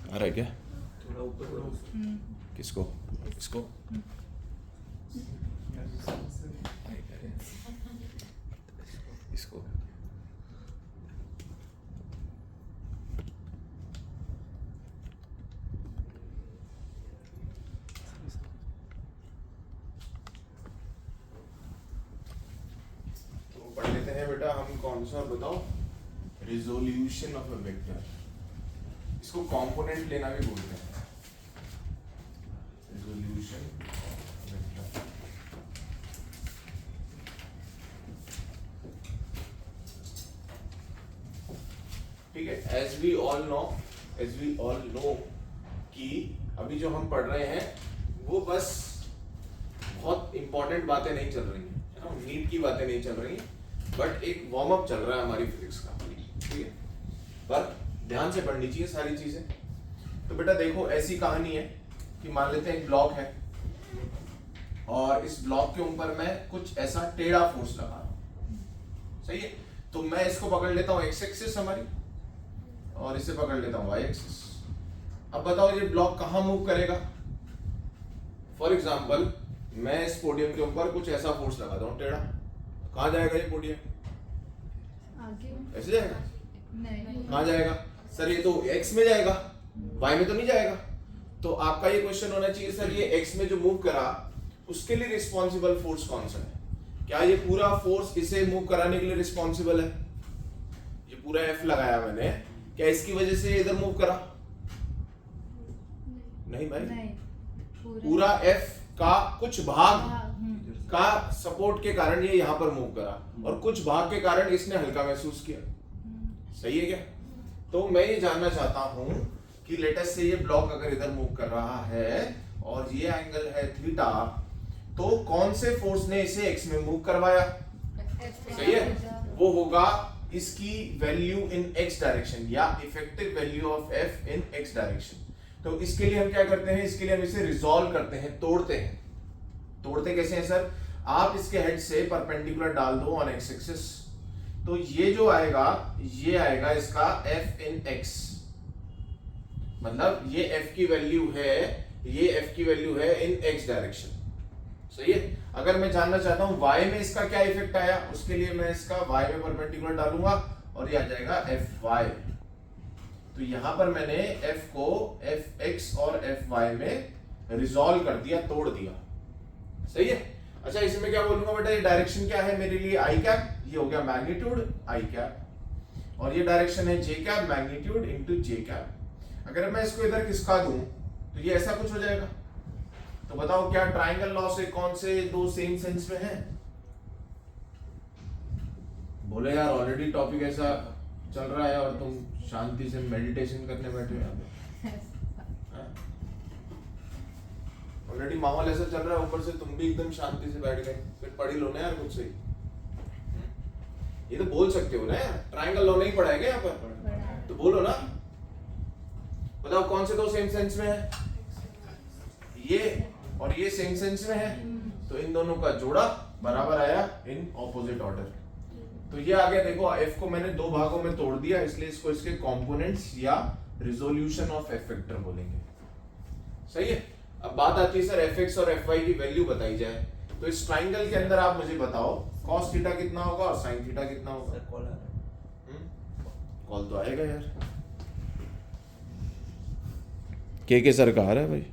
आ रहा है क्या? थोड़ा ऊपर किसको? इसको? इसको? तो पढ़ लेते हैं बेटा हम कौन सा बताओ, रिजोल्यूशन ऑफ अ वेक्टर। इसको कंपोनेंट लेना भी बोलते हैं, रिजोल्यूशन वेक्टर। ठीक है, एज वी ऑल नो कि अभी जो हम पढ़ रहे हैं वो बस बहुत इंपॉर्टेंट बातें नहीं चल रही हैं, है ना, नीट की बातें नहीं चल रही हैं, बट एक वार्म अप चल रहा है हमारी फिजिक्स का। ठीक है, पर ध्यान से पढ़नी चाहिए सारी चीजें। तो बेटा देखो ऐसी कहानी है कि मान लेते हैं एक ब्लॉक है और इस ब्लॉक के ऊपर मैं कुछ ऐसा टेढ़ा फोर्स लगा रहा हूं, सही है। तो मैं इसको पकड़ लेता हूं एक्स एक्सिस हमारी और इसे पकड़ लेता हूं वाई एक्सिस। अब बताओ ये ब्लॉक कहां मूव करेगा? फॉर एग्जाम्पल मैं इस पोडियम के ऊपर कुछ ऐसा फोर्स लगाता हूं टेढ़ा, कहां जाएगा ये पोडियम? आगे ऐसे जाएगा? नहीं, कहां जाएगा सर? ये तो x में जाएगा, y में तो नहीं जाएगा। तो आपका ये क्वेश्चन होना चाहिए सर ये x में जो मूव करा उसके लिए रिस्पॉन्सिबल फोर्स कौन सा है? क्या ये पूरा फोर्स इसे मूव कराने के लिए रिस्पॉन्सिबल है? ये पूरा F लगाया मैंने, क्या इसकी वजह से इधर मूव करा? नहीं भाई, नहीं, पूरा F का कुछ भाग का सपोर्ट के कारण ये यहाँ पर मूव करा और कुछ भाग के कारण इसने हल्का महसूस किया। सही है क्या? तो मैं ये जानना चाहता हूं कि लेटेस्ट से ये ब्लॉक अगर इधर मूव कर रहा है और ये एंगल है थीटा, तो कौन से फोर्स ने इसे एक्स में मूव करवाया? सही है, वो होगा इसकी वैल्यू इन एक्स डायरेक्शन या effective value of F in x direction. तो इसके लिए हम क्या करते हैं? इसके लिए हम इसे रिजॉल्व करते हैं, तोड़ते हैं। तोड़ते कैसे हैं सर? आप इसके हेड से परपेंडिकुलर डाल दो ऑन एक्स एक्सिस, तो ये जो आएगा ये आएगा इसका f इन x, मतलब ये f की वैल्यू है, ये f की वैल्यू है इन x डायरेक्शन। सही है। अगर मैं जानना चाहता हूं y में इसका क्या इफेक्ट आया, उसके लिए मैं इसका y में परपेंडिकुलर डालूंगा और ये आ जाएगा fy। तो यहां पर मैंने f को fx और fy में रिजॉल्व कर दिया, तोड़ दिया। सही है। अच्छा इसमें क्या बोलूंगा बेटा, ये डायरेक्शन क्या है मेरे लिए? आई कैप, ये हो गया मैग्नीट्यूड आई कैप, और ये डायरेक्शन है जे कैप, मैग्नीट्यूड इनटू जे कैप। अगर मैं इसको इधर खिसका दूं तो ये ऐसा कुछ हो जाएगा। तो बताओ क्या ट्रायंगल लॉ से कौन से दो सेम सेंस में है? बोले यार ऑलरेडी टॉपिक ऐसा चल रहा है और तुम शांति से मेडिटेशन करने बैठे हो यहाँ पे। ऑलरेडी माहौल ऐसा चल रहा है, ऊपर से तुम भी एकदम शांति से बैठ गए, फिर पढ़ ही लो ना यार खुद से ही। ये तो बोल सकते हो ना यार, ट्रायंगल लॉ नहीं पढ़ा है क्या यहाँ पर? तो बोलो ना, बताओ कौन से दो सेम सेंस में है? ये और ये सेम सेंस में है, तो इन दोनों का जोड़ा बराबर आया इन ऑपोजिट ऑर्डर। तो ये आ गया, देखो f को मैंने दो भागों में तोड़ दिया, इसलिए इसको इसके कंपोनेंट्स या रिजोल्यूशन ऑफ f वेक्टर बोलेंगे। सही है। अब बात आती है सर fx और fy की वैल्यू बताई जाए, तो इस ट्राइंगल के अंदर आप मुझे बताओ cos थीटा कितना होगा और sin थीटा कितना होगा? सर कॉल आ रहा है। कॉल तो आएगा यार, के सर का आ रहा है भाई।